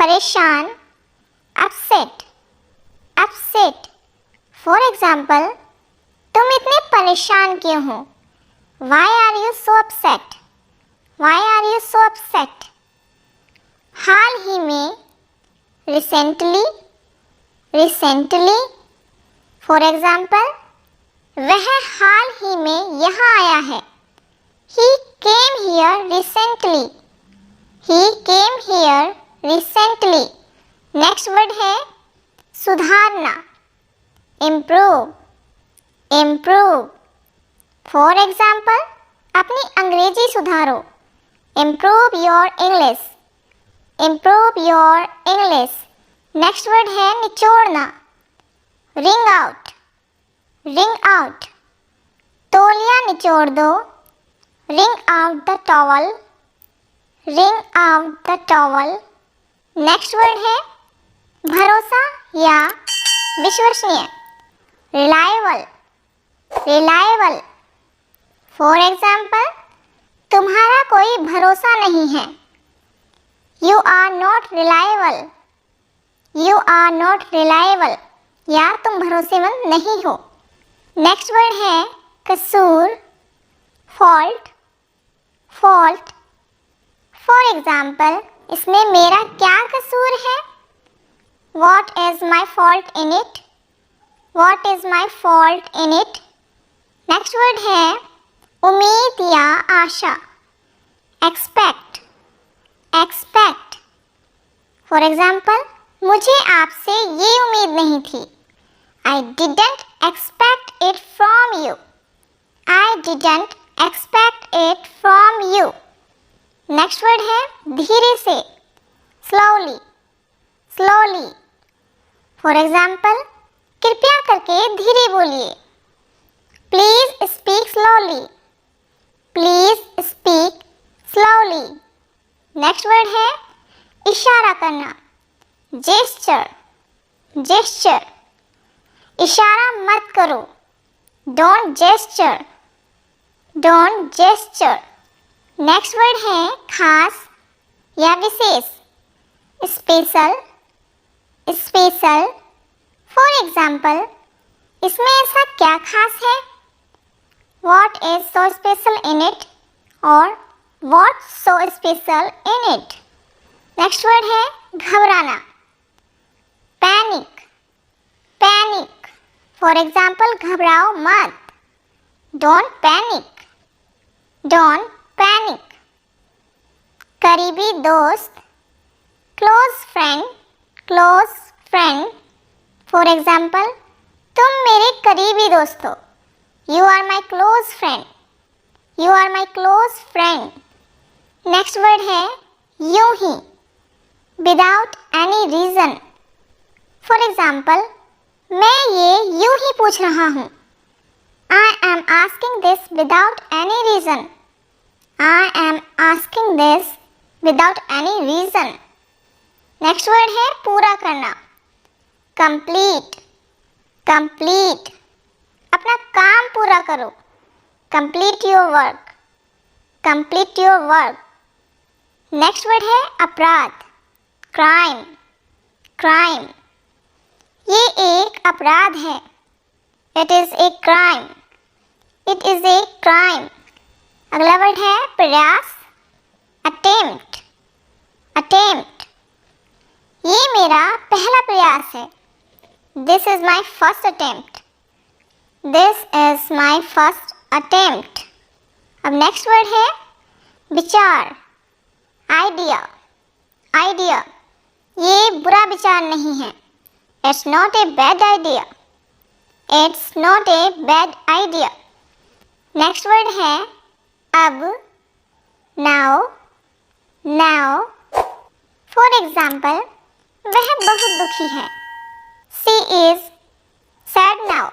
परेशान, upset, upset. For example, तुम इतने परेशान क्यों हो? Why are you so upset? Why are you so upset? हाल ही में, recently, recently। फॉर एग्जाम्पल, वह हाल ही में यहाँ आया है। He came here recently. He came here recently. Next word है सुधारना, improve, improve। फॉर एग्जाम्पल, अपनी अंग्रेजी सुधारो। improve your English, improve your English। Next word है निचोड़ना, wring out, wring out। तौलिया निचोड़ दो, wring out the towel, wring out the towel। Next word है भरोसा या विश्वसनीय, reliable, reliable। फॉर एग्जाम्पल, तुम्हारा कोई भरोसा नहीं है। You are not reliable, you are not reliable। या तुम भरोसेमंद नहीं हो। नेक्स्ट वर्ड है कसूर, फॉल्ट, फॉल्ट। फॉर एग्जाम्पल, इसमें मेरा क्या कसूर है? What is my fault in it? What is my fault in it? Next word है उम्मीद या आशा, एक्सपेक्ट, एक्सपेक्ट। फॉर एग्जाम्पल, मुझे आपसे ये उम्मीद नहीं थी। I didn't expect it from you. I didn't expect it from you. Next word है धीरे से, slowly, slowly। फॉर एग्जाम्पल, कृपया करके धीरे बोलिए। Please speak slowly, please speak slowly. Next word है इशारा करना, जेस्चर, जेस्चर। इशारा मत करो, don't gesture, don't gesture. Next word है खास या विशेष, स्पेशल, स्पेशल। फॉर एग्जाम्पल, इसमें ऐसा क्या खास है? What is so special in it? और what's so special in it? Next word है घबराना, पैनिक, पैनिक। फॉर एग्जाम्पल, घबराओ मत, डोंट पैनिक, डोंट पैनिक। करीबी दोस्त, close friend, close friend. For example, तुम मेरे करीबी दोस्त हो। You are my close friend, you are my close friend। Next word है यूं ही, without any reason. For example, मैं ये यूं ही पूछ रहा हूँ। I am asking this without any reason, I am asking this without any reason। Next word है पूरा करना, complete, complete। अपना काम पूरा करो, complete your work, complete your work. Next word है अपराध, क्राइम, क्राइम। ये एक अपराध है, it is a crime, it is a crime. अगला वर्ड है प्रयास, अटेम्प्ट, अटेम्प्ट। ये मेरा पहला प्रयास है, this is my first attempt, this is my first attempt. अब नेक्स्ट वर्ड है विचार, आइडिया, आइडिया। ये बुरा विचार नहीं है, it's not a bad idea, it's not a bad idea. Next word है अब, नाउ, नाउ। फॉर एग्जाम्पल, वह बहुत दुखी है, she is sad now,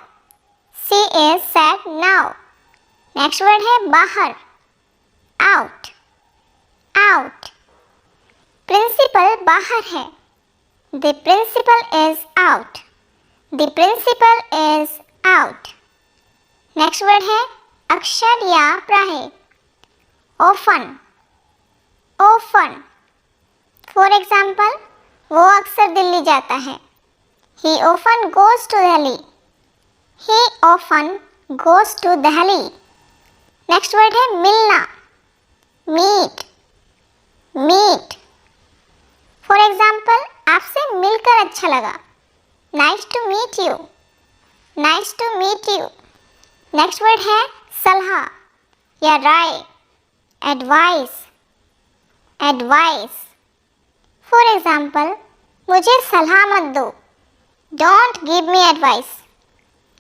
She is sad now। Next word है बाहर, out, out। प्रिंसिपल बाहर है, the principal is out, the principal is out। Next word है अक्षर या प्राहे, often, often। फॉर एग्जाम्पल, वो अक्सर दिल्ली जाता है। He often goes to Delhi. He often goes to Delhi. Next word है मिलना, मीट, मीट। फॉर एग्जाम्पल, आपसे मिलकर अच्छा लगा। Nice to meet you, nice to meet you. Next word है सलाह या राय, एडवाइस, एडवाइस। फॉर एग्जाम्पल, मुझे सलाह मत दो। Don't give me advice,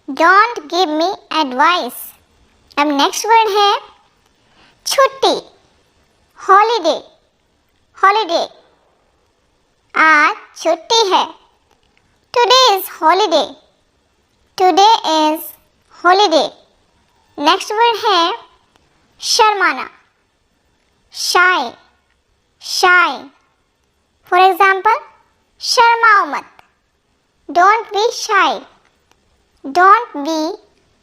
don't give me advice. अब नेक्स्ट वर्ड है छुट्टी, हॉलीडे, हॉलीडे। आज छुट्टी है। Today is holiday, today is holiday. Next word है शर्माना, शाय, शाय। फॉर एग्जाम्पल, शर्माओ मत। Don't be shy, don't be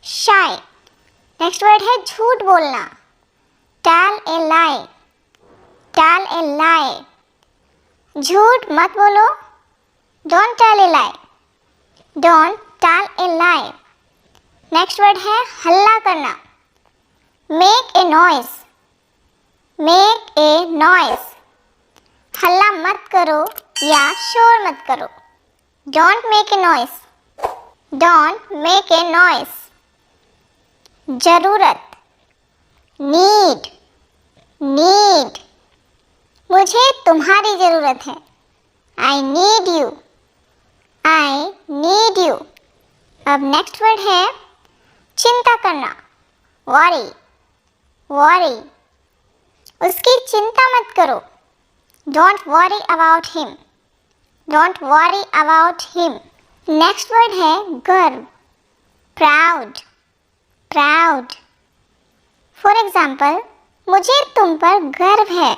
shy. Next word है झूठ बोलना, tell a lie, tell a लाई। झूठ मत बोलो। Don't tell a lie, don't tell a lie. Next word है हल्ला करना, make a noise, make a noise. हल्ला मत करो या शोर मत करो। Don't make a noise, don't make a noise. जरूरत, नीड, नीड। मुझे तुम्हारी जरूरत है। I need you, I need you. अब नेक्स्ट वर्ड है चिंता करना, वॉरी, वॉरी। उसकी चिंता मत करो। Don't worry about him, don't worry about him. Next word है गर्व, प्राउड, प्राउड। फॉर एग्जाम्पल, मुझे तुम पर गर्व है।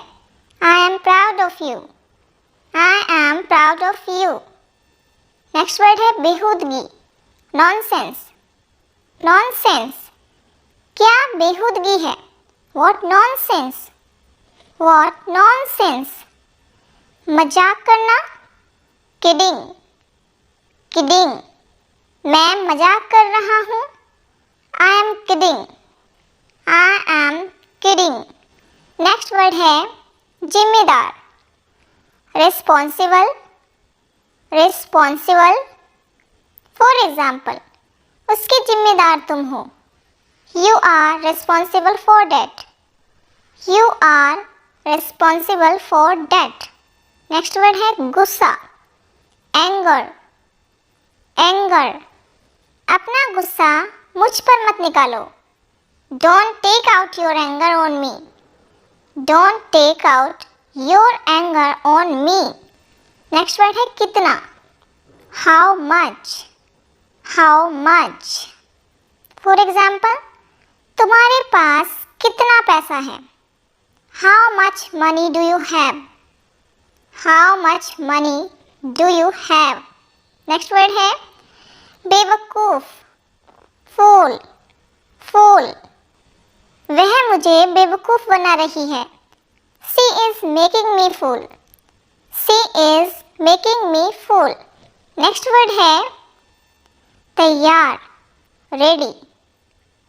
I am proud of you, I am proud of you. Next word है बेहूदगी, नॉनसेंस, नॉनसेंस। क्या बेहूदगी है? What nonsense, what nonsense. मजाक करना, किडिंग, किडिंग। मैं मजाक कर रहा हूँ। I am kidding, I am kidding. Next word है जिम्मेदार, रिस्पॉन्सिबल, रिस्पॉन्सिबल। फॉर एग्जाम्पल, उसके जिम्मेदार तुम हो। You are responsible for that, you are responsible for that. Next word है गुस्सा, एंगर, एंगर। अपना गुस्सा मुझ पर मत निकालो। Don't take out your anger on me, don't take out your anger on me. Next word है कितना, how much, how much. For example, तुम्हारे पास कितना पैसा है। How much money do you have, how much money do you have. Next word है बेवकूफ, फूल, फूल। वह मुझे बेवकूफ बना रही है। She is making me fool, she is making me fool. Next word है तैयार, रेडी,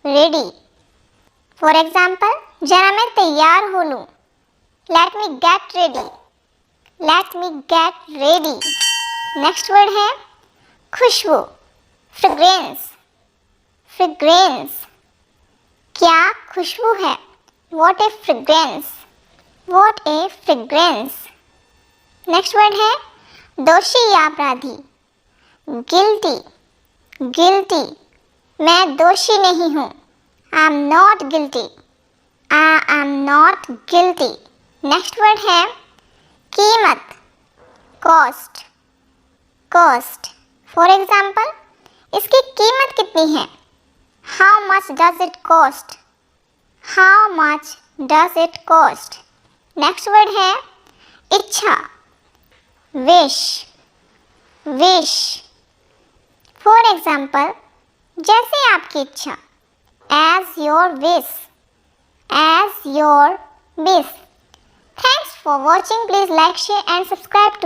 रेडी। फॉर एग्जाम्पल, जरा मैं तैयार हो लूँ। Let me get ready, let me get ready. Next word है खुशबू, फ्रेग्रेंस, फ्रेग्रेंस। क्या खुशबू है? What A fragrance, what A fragrance. Next word है दोषी या अपराधी, गिल्टी, गिल्टी। मैं दोषी नहीं हूँ। I am not guilty, I am not guilty. Next word है कीमत, कॉस्ट, कॉस्ट। फॉर एग्जाम्पल, इसकी कीमत कितनी है? How much does it cost, how much does it cost. Next word है इच्छा, विश, विश। फॉर एग्जाम्पल, जैसे आपकी इच्छा, as your wish, as your wish. Thanks for watching. Please like, share and subscribe to